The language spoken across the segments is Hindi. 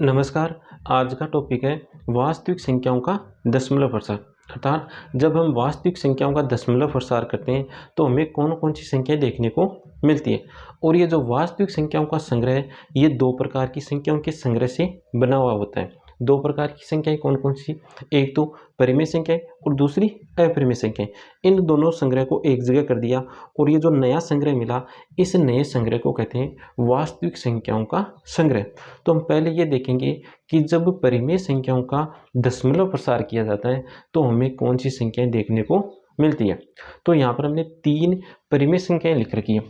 नमस्कार। आज का टॉपिक है वास्तविक संख्याओं का दशमलव प्रसार। अर्थात जब हम वास्तविक संख्याओं का दशमलव प्रसार करते हैं तो हमें कौन कौन सी संख्याएं देखने को मिलती है। और ये जो वास्तविक संख्याओं का संग्रह है ये दो प्रकार की संख्याओं के संग्रह से बना हुआ होता है। दो प्रकार की संख्याएं कौन कौन सी, एक तो परिमेय संख्याएं और दूसरी अपरिमेय संख्याएं। इन दोनों संग्रह को एक जगह कर दिया और ये जो नया संग्रह मिला इस नए संग्रह को कहते हैं वास्तविक संख्याओं का संग्रह। तो हम पहले ये देखेंगे कि जब परिमेय संख्याओं का दशमलव प्रसार किया जाता है तो हमें कौन सी संख्याएं देखने को मिलती है। तो यहाँ पर हमने तीन परिमेय संख्याएं लिख रखी है।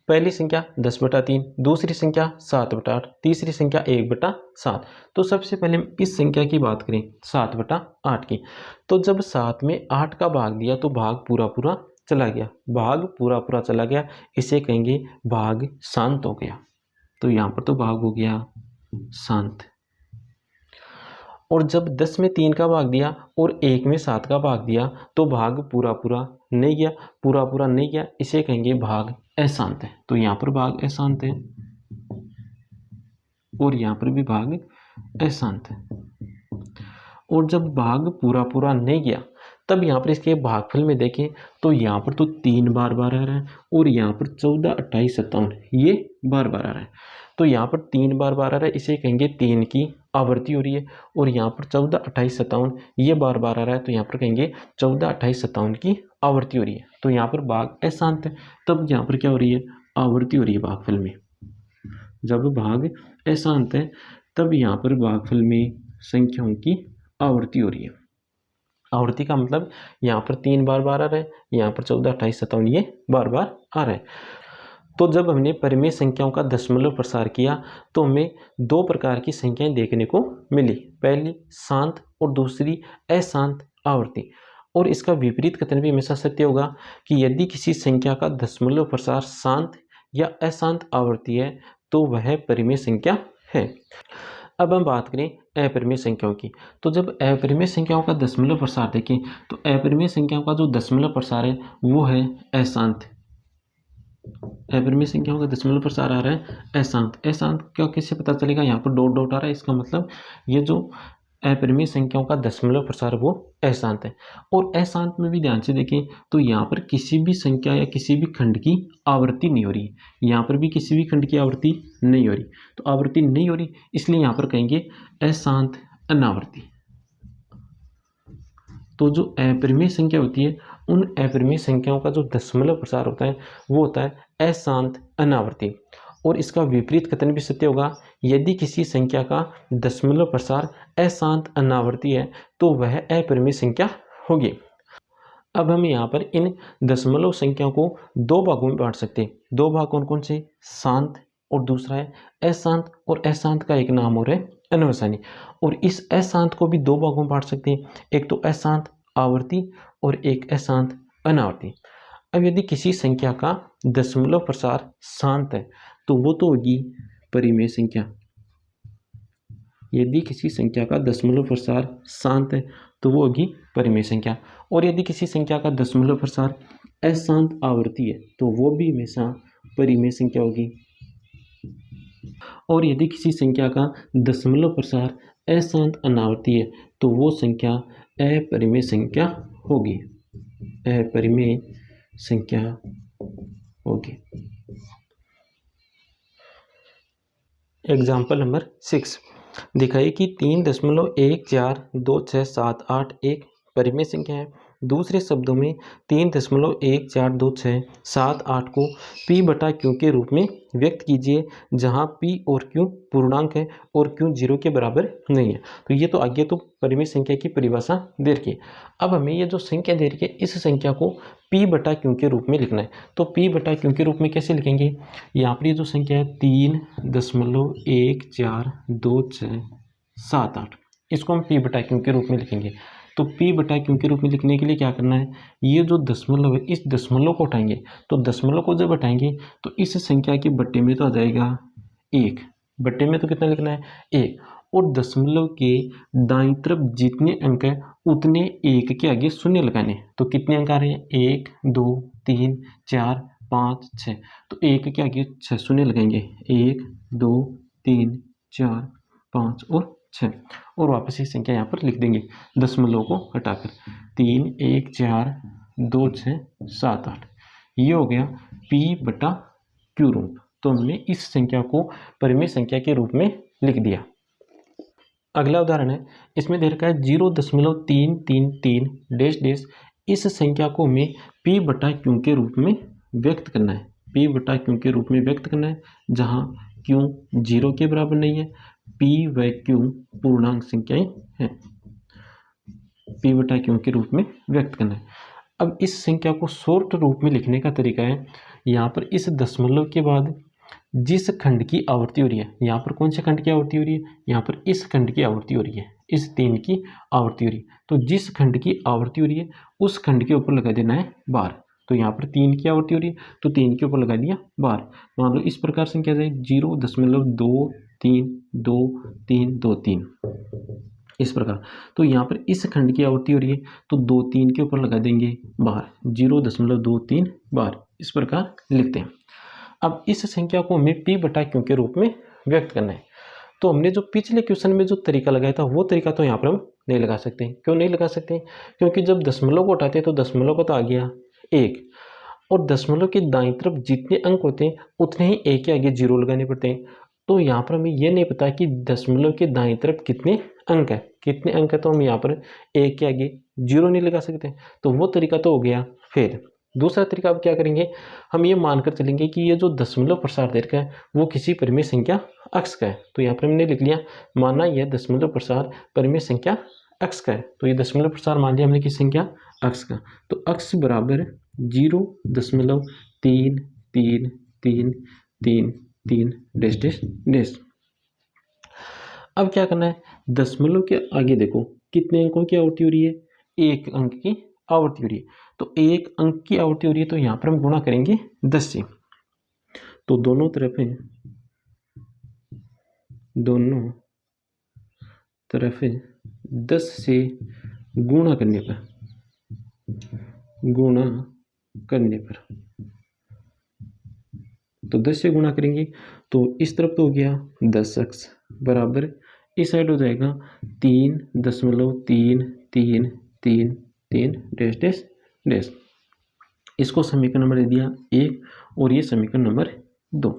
पहली संख्या 10/3, दूसरी संख्या 7/8, तीसरी संख्या 1/7। तो सबसे पहले हम इस संख्या की बात करें 7/8 की। तो जब 7 में 8 का भाग दिया तो भाग पूरा पूरा चला गया, भाग पूरा पूरा चला गया, इसे कहेंगे भाग शांत हो गया। तो यहाँ पर तो भाग हो गया शांत। और जब 10 में 3 का भाग दिया और 1 में 7 का भाग दिया तो भाग पूरा पूरा नहीं गया, पूरा पूरा नहीं गया, इसे कहेंगे भाग अशांत है। तो यहाँ पर भाग अशांत है और यहाँ पर भी भाग अशांत है। और जब भाग पूरा पूरा नहीं गया तब यहाँ पर इसके भागफल में देखें तो यहाँ पर तो 3 बार बार आ रहा है और यहाँ पर 14, 28, 57 ये बार बार आ रहा है। तो यहाँ पर 3 बार बार आ रहा है, इसे कहेंगे 3 की आवृत्ति हो रही है। और यहाँ पर 14, 28, 57 ये बार बार आ रहा है, तो यहाँ पर कहेंगे 14, 28, 57 की आवृत्ति हो रही है। तो यहाँ पर भाग अशांत है, तब यहाँ पर क्या हो रही है, आवृत्ति हो रही है भागफल में। जब भाग अशांत है तब यहाँ पर भागफल में संख्याओं की आवृत्ति हो रही है। आवृत्ति का मतलब यहाँ पर 3 बार बार आ रहा है, यहाँ पर 14, 28, 57 ये बार बार आ रहा है। तो जब हमने परिमेय संख्याओं का दशमलव प्रसार किया तो हमें दो प्रकार की संख्याएं देखने को मिली, पहली शांत और दूसरी अशांत आवृत्ति। और इसका विपरीत कथन भी हमेशा सत्य होगा कि यदि किसी संख्या का दशमलव प्रसार शांत या अशांत आवृत्ति है तो वह परिमेय संख्या है। अब हम बात करें अपरिमेय संख्याओं की। तो जब अपरिमेय संख्याओं का दशमलव प्रसार देखें तो अपरिमेय संख्याओं का जो दशमलव प्रसार है वो है अशांत। अपरिमेय संख्याओं का दशमलव प्रसार आ रहा है अशांत। अशांत क्या कैसे पता चलेगा, यहाँ पर डॉट डॉट आ रहा है, इसका मतलब ये जो अपरिमेय संख्याओं का दशमलव प्रसार वो अशांत है। और अशांत में भी ध्यान से देखें तो यहाँ पर किसी भी संख्या या किसी भी खंड की आवृत्ति नहीं हो रही, यहाँ पर भी किसी भी खंड की आवृत्ति नहीं हो रही। तो आवृत्ति नहीं हो रही इसलिए यहाँ पर कहेंगे अशांत अनावृत्ति। तो जो अपरिमेय संख्या होती है उन अपरिमेय संख्याओं का जो दशमलव प्रसार होता है वो होता है अशांत अनावृत्ति। और इसका विपरीत कथन भी सत्य होगा, यदि किसी संख्या का दशमलव प्रसार अशांत अनावृत्ति है तो वह अपरिमेय संख्या होगी। अब हम यहाँ पर इन दशमलव संख्याओं को दो भागों में बांट सकते हैं। दो भाग कौन कौन से, शांत और दूसरा है अशांत। और अशांत का एक नाम और है अनवसानी। और इस अशांत को भी दो भागों में बांट सकते हैं, एक तो अशांत आवृत्ति और एक अशांत अनावृत्ति। अब यदि किसी संख्या का दशमलव प्रसार शांत है तो वो तो होगी परिमेय संख्या। यदि किसी संख्या का दशमलव प्रसार शांत है तो वो होगी परिमेय संख्या। और यदि किसी संख्या का दशमलव प्रसार अशांत आवृत्ति है तो वो भी हमेशा परिमेय संख्या होगी। और यदि किसी संख्या का दशमलव प्रसार अशांत अनावृत्ति है तो वो संख्या अपरिमेय संख्या होगी, अपरिमेय संख्या होगी। एग्जाम्पल नंबर 6 दिखाइए कि 3.14267 एक परिमेय संख्या है। दूसरे शब्दों में 3.14267 को P/Q के रूप में व्यक्त कीजिए जहां P और Q पूर्णांक है और Q 0 के बराबर नहीं है। तो ये तो आगे तो परिमेय संख्या की परिभाषा दे रखी है। अब हमें ये जो संख्या दे रखी है इस संख्या को P/Q के रूप में लिखना है। तो P/Q के रूप में कैसे लिखेंगे, यहाँ पर ये जो संख्या है 3.14267 इसको हम P/Q के रूप में लिखेंगे। तो P/Q के रूप में लिखने के लिए क्या करना है, ये जो दशमलव है इस दशमलव को हटाएंगे। तो दशमलव को जब हटाएंगे तो इस संख्या के बट्टे में तो आ जाएगा 1, बट्टे में तो कितना लिखना है 1। और दशमलव के दाईं तरफ जितने अंक है उतने 1 के आगे शून्य लगाने। तो कितने अंक आ रहे हैं 1, 2, 3, 4, 5, 6। तो 1 के आगे 6 शून्य लगाएंगे, 1, 2, 3, 4, 5 और 6 और वापस ये संख्या यहाँ पर लिख देंगे दशमलव को हटाकर 3 1 4 2 6 7 8। ये हो गया p/q रूप। तो हमने इस संख्या को परिमेय संख्या के रूप में लिख दिया। अगला उदाहरण है, इसमें दे रखा है 0.333 डैश डैश। इस संख्या को हमें p/q के रूप में व्यक्त करना है। p/q के रूप में व्यक्त करना है, जहाँ q 0 के बराबर नहीं है। p व q पूर्णांक संख्याएं हैं। p/q के रूप में व्यक्त करना है। अब इस संख्या को शॉर्ट रूप में लिखने का तरीका है, यहाँ पर इस दशमलव के बाद जिस खंड की आवर्ती हो रही है, यहाँ पर कौन से खंड की आवर्ती हो रही है, यहाँ पर इस खंड की आवर्ती हो रही है, इस 3 की आवर्ती हो रही है। तो जिस खंड की आवर्ती हो रही है उस खंड के ऊपर लगा देना है बार। तो यहाँ पर 3 की आवर्ती हो रही है तो 3 के ऊपर लगा दिया बार। मान लो इस प्रकार संख्या जाए 0.232323 इस प्रकार। तो यहाँ पर इस खंड की आवर्ती हो रही है तो 2 3 के ऊपर लगा देंगे बार, 0.23 बार। इस प्रकार लिखते हैं। अब इस संख्या को हमें p/q के रूप में व्यक्त करना है। तो हमने जो पिछले क्वेश्चन में जो तरीका लगाया था वो तरीका तो यहाँ पर हम नहीं लगा सकते। क्यों नहीं लगा सकते? क्योंकि जब दशमलव को उठाते हैं तो दशमलव का तो आ गया 1 और दशमलव के दाईं तरफ जितने अंक होते हैं उतने ही एक के आगे 0 लगाने पड़ते हैं। तो यहाँ पर हमें ये नहीं पता कि दशमलव के दाईं तरफ कितने अंक है, कितने अंक है, तो हम यहाँ पर एक के आगे 0 नहीं लगा सकते। तो वो तरीका तो हो गया फेल। दूसरा तरीका अब क्या करेंगे, हम ये मानकर चलेंगे कि ये जो दशमलव प्रसार दर का है वो किसी परिमेय संख्या अक्ष का है। तो यहाँ पर हमने लिख लिया, माना यह दशमलव प्रसार परिमेय संख्या अक्ष का है। तो ये दशमलव प्रसार मान लिया हमने किस संख्या अक्ष का। तो अक्ष बराबर 0.3333 डैश डैश डैश। अब क्या करना है, दशमलव के आगे देखो कितने अंकों की आवर्ती हो रही है, 1 अंक की आवर्ती हो रही है। तो 1 अंक की आवर्ती हो रही है तो यहाँ पर हम गुणा करेंगे 10 से। तो दोनों तरफ 10 से गुणा करने पर तो 10 से गुणा करेंगे तो इस तरफ तो हो गया 10x बराबर, इस साइड हो जाएगा 3.333 डैश डैश डैश। इसको समीकरण नंबर दे दिया 1 और ये समीकरण नंबर 2।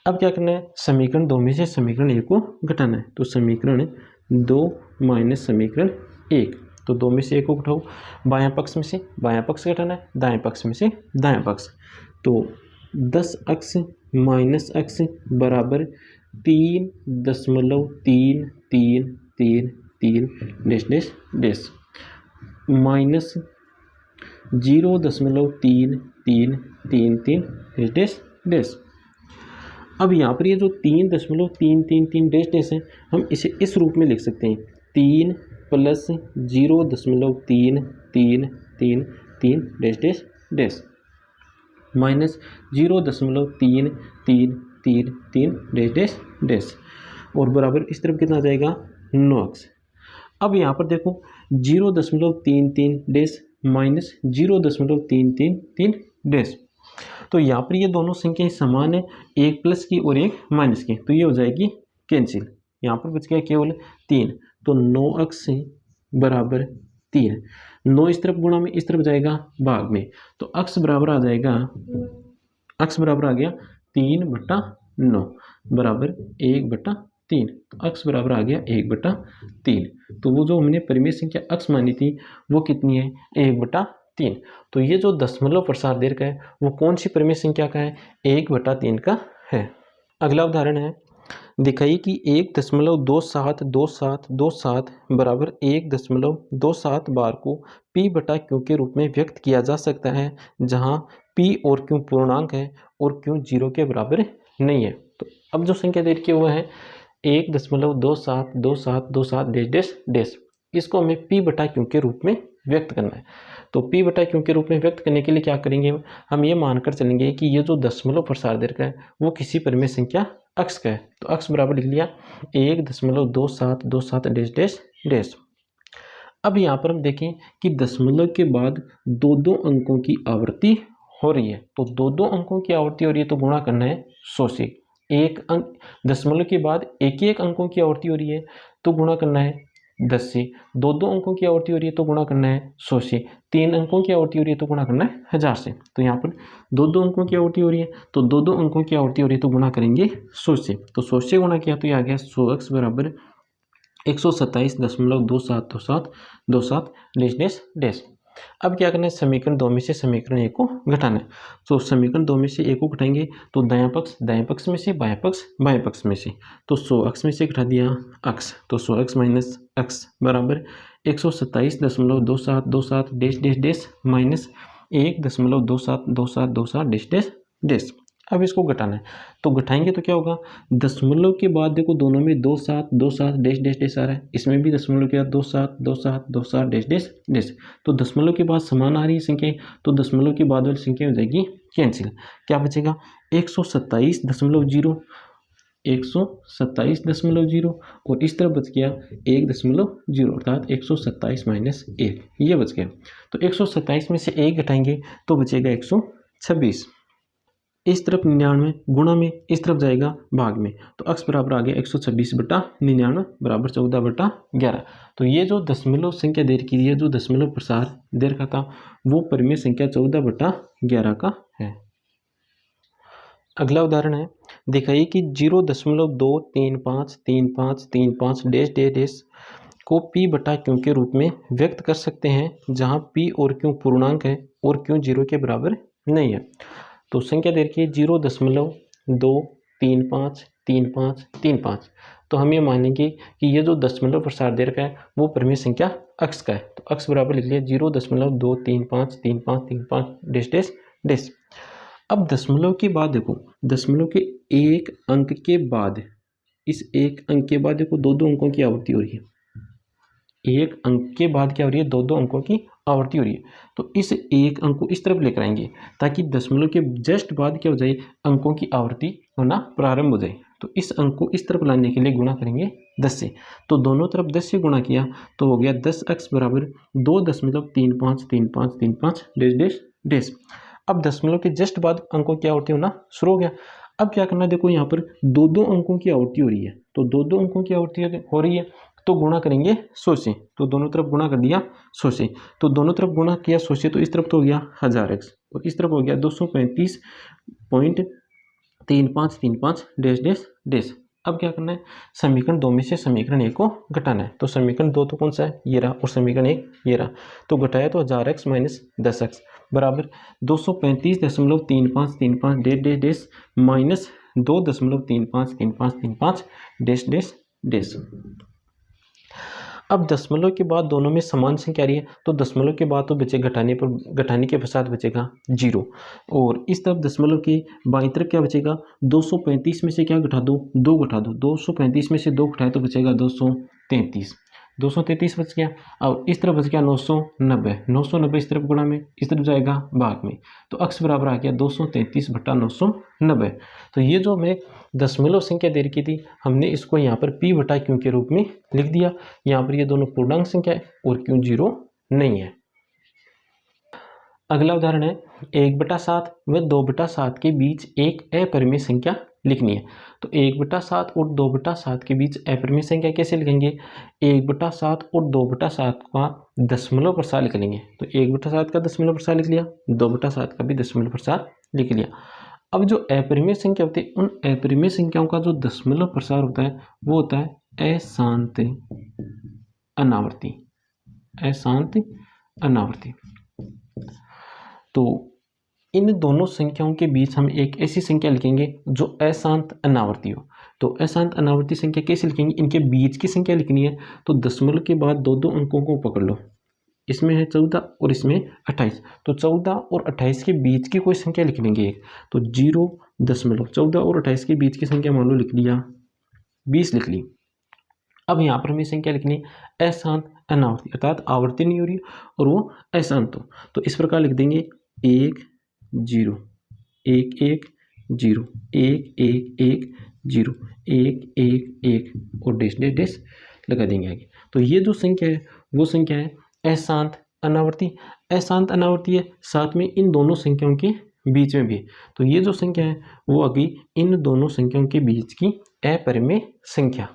अब क्या करना है, समीकरण 2 में से समीकरण 1 को घटाना है। तो समीकरण 2 माइनस समीकरण 1, तो 2 में से 1 को घटाओ, बायां पक्ष में से बायां पक्ष घटाना है, दाएं पक्ष में से दायां पक्ष। तो 10x माइनस x बराबर 3.3333 dash dash dash minus 0.3333 dash dash. अब यहाँ पर ये जो 3.333 डैश डैश है हम इसे इस रूप में लिख सकते हैं, 3 plus 0.333 dash dash dash minus 0.3333 dash dash dash और बराबर इस तरफ कितना आ जाएगा 9x। अब यहाँ पर देखो 0.33 डैश माइनस 0.333 डैश। तो यहाँ पर ये दोनों संख्याएं समान है, एक प्लस की और एक माइनस की, तो ये हो जाएगी कैंसिल। यहाँ पर बच गया केवल 3, तो 9x बराबर 3। 9 इस तरफ गुणा में इस तरफ जाएगा भाग में, तो x बराबर आ जाएगा, x बराबर आ गया 3/9 बराबर 1/3। तो x बराबर आ गया 1/3। तो वो जो हमने परिमेय संख्या x मानी थी वो कितनी है, 1/3। तो ये जो दशमलव प्रसार दर का है वो कौन सी परिमेय संख्या का है, 1/3 का है। अगला उदाहरण है, दिखाइए कि 1.272727 बराबर 1.27 बार को p/q के रूप में व्यक्त किया जा सकता है, जहां p और q पूर्णांक है और q 0 के बराबर नहीं है। तो अब जो संख्या दे रखी है वो है 1.272727 डैश डैश डैश। इसको हमें p/q के रूप में व्यक्त करना है। तो p/q के रूप में व्यक्त करने के लिए क्या करेंगे, हम ये मानकर चलेंगे कि ये जो दशमलव प्रसार दर का है वो किसी परिमेय संख्या अक्ष का है। तो अक्ष बराबर लिख लिया 1.2727 डैश डैश डैश। अब यहाँ पर हम देखें कि दशमलव के बाद 2 अंकों की आवृत्ति हो रही है, तो 2 अंकों की आवृत्ति हो रही है तो गुणा करना है 100 से। एक अंक दशमलव के बाद एक ही एक अंकों की आवर्ती हो रही है तो गुणा करना है 10 से, दो दो अंकों की आवर्ती हो रही है तो गुणा करना है 100 से, तीन अंकों की आवर्ती हो रही है तो गुणा करना है 1000 से। तो यहाँ पर दो दो अंकों की आवर्ती हो रही है तो दो दो अंकों की आवर्ती हो रही है तो गुणा करेंगे 100 से। तो 100 से गुणा किया तो ये आ गया 100x बराबर 127.2727 डैश डैश डैश। अब क्या करना है, समीकरण 2 में से समीकरण 1 को घटाना है। तो समीकरण 2 में से 1 को घटाएंगे तो दायां पक्ष में से, बायां पक्ष में से। तो 100x में से घटा दिया x, तो 100x माइनस x बराबर 127.2727 dash dash dash minus 1.272727 dash dash dash. अब इसको घटाना है तो घटाएंगे तो क्या होगा, दशमलव के बाद देखो दोनों में 2727 डैश डैश डैश आ रहा है, इसमें भी दशमलव के बाद 272727 डैश डैश डैश। तो दशमलव के बाद समान आ रही है संख्या तो दशमलव के बाद वाली संख्या हो जाएगी कैंसिल। क्या बचेगा 127.0, 127.0 और इस तरफ बच गया 1.0 अर्थात 127 माइनस 1 ये बच गया। तो 127 में से 1 घटाएंगे तो बचेगा 126। इस तरफ 99 गुणा में इस तरफ जाएगा भाग में, तो x बराबर आ गया 126/99 बराबर 14/11। तो ये जो दशमलव संख्या दे रखी है, जो दशमलव प्रसार दे रखा था वो परिमेय संख्या 14/11 का है। अगला उदाहरण है, दिखाइए कि 0.2353535 डैश डैश डैश को p/q के रूप में व्यक्त कर सकते हैं जहां p और q पूर्णांक है और q 0 के बराबर नहीं है। तो संख्या दे रखी है 0.2353535। तो हम ये मानेंगे कि ये जो दशमलव प्रसार दे रखा है वो परिमेय संख्या x का है। तो x बराबर लिख लिया 0.2353535 डैश डैश डैश। अब दशमलव के बाद देखो, दशमलव के एक अंक के बाद, इस एक अंक के बाद देखो दो दो अंकों की आवर्ती हो रही है, एक अंक के बाद क्या हो रही है, दो दो अंकों की आवर्ती हो रही है। तो इस एक अंक को इस तरफ लेकर आएंगे ताकि दशमलव के जस्ट बाद क्या हो जाए, अंकों की आवर्ती होना प्रारंभ हो जाए। तो इस अंक को इस तरफ लाने के लिए गुणा करेंगे 10 से। तो दोनों तरफ 10 से गुणा किया तो हो गया 10x बराबर 2.353535 डैश डैश डैश। अब दशमलव के जस्ट बाद अंकों की आवर्ती होना शुरू हो गया। अब क्या करना है, देखो यहाँ पर दो दो अंकों की आवर्ती हो रही है, तो दो दो अंकों की आवर्ती हो रही है तो गुणा करेंगे 100 से। तो दोनों तरफ गुणा कर दिया 100 से, तो दोनों तरफ गुणा किया 100 से, तो इस तरफ तो हो गया 1000x और इस तरफ हो गया 235.3535 डैश डैश डैश। अब क्या करना है, समीकरण 2 में से समीकरण 1 को घटाना है। तो समीकरण 2 तो कौन सा है, ये रहा, और समीकरण 1 ये रहा। तो घटाया तो 1000x माइनस 10x बराबर 235.3535 dash dash dash minus 2.353535 dash dash dash. अब दशमलव के बाद दोनों में समान संख्या आ रही है तो दशमलव के बाद तो बचे घटाने के पश्चात बचेगा 0, और इस तरफ दशमलव की बाईं तरफ क्या बचेगा, 235 में से क्या घटा दो, 2 घटा दो, 235 में से 2 घटाए तो बचेगा 233 बच गया। और इस तरफ बच गया 990 इस तरफ गुणा में, इस तरफ जाएगा भाग में, तो x बराबर आ गया 233/990। तो ये जो हमें दशमलव संख्या दे रखी थी हमने इसको यहाँ पर p/q के रूप में लिख दिया। यहाँ पर ये दोनों पूर्णांक संख्या है और q 0 नहीं है। अगला उदाहरण है, 1/7 व 2/7 के बीच एक अपरिमेय संख्या लिखनी है। तो 1/7 और 2/7 के बीच अपरिमेय संख्या कैसे लिखेंगे, 1/7 और 2/7 का दशमलव प्रसार लिख लेंगे। तो 1/7 का दशमलव प्रसार लिख लिया, 2/7 का भी दशमलव प्रसार लिख लिया। अब जो अपरिमेय संख्या होती है उन अपरिमेय संख्याओं का जो दशमलव प्रसार होता है वो होता है अशांत अनावर्ती, अशांत अनावर्ती। तो इन दोनों संख्याओं के बीच हम एक ऐसी संख्या लिखेंगे जो अशांत अनावर्ती हो। तो अशांत अनावर्ती संख्या कैसे लिखेंगे, इनके बीच की संख्या लिखनी है। तो दशमलव के बाद दो दो अंकों को पकड़ लो, इसमें है 14 और इसमें 28, तो 14 और 28 के बीच की कोई संख्या लिख लेंगे एक। तो 0.14 और 28 के बीच की संख्या मान लो लिख लिया 20 लिख ली। अब यहाँ पर हमें संख्या लिखनी है अशांत अनावर्ती, अर्थात आवर्ती नहीं हो रही और वो अशांत हो। तो इस प्रकार लिख देंगे 1 0 1 1 0 1 1 1 0 1 1 1 और डैश डैश डैश लगा देंगे आगे। तो ये जो संख्या है वो संख्या है अशांत अनावर्ती। अशांत अनावर्ती है, साथ में इन दोनों संख्याओं के बीच में भी है। तो ये जो संख्या है वो आ गई इन दोनों संख्याओं के बीच की अपरिमेय संख्या।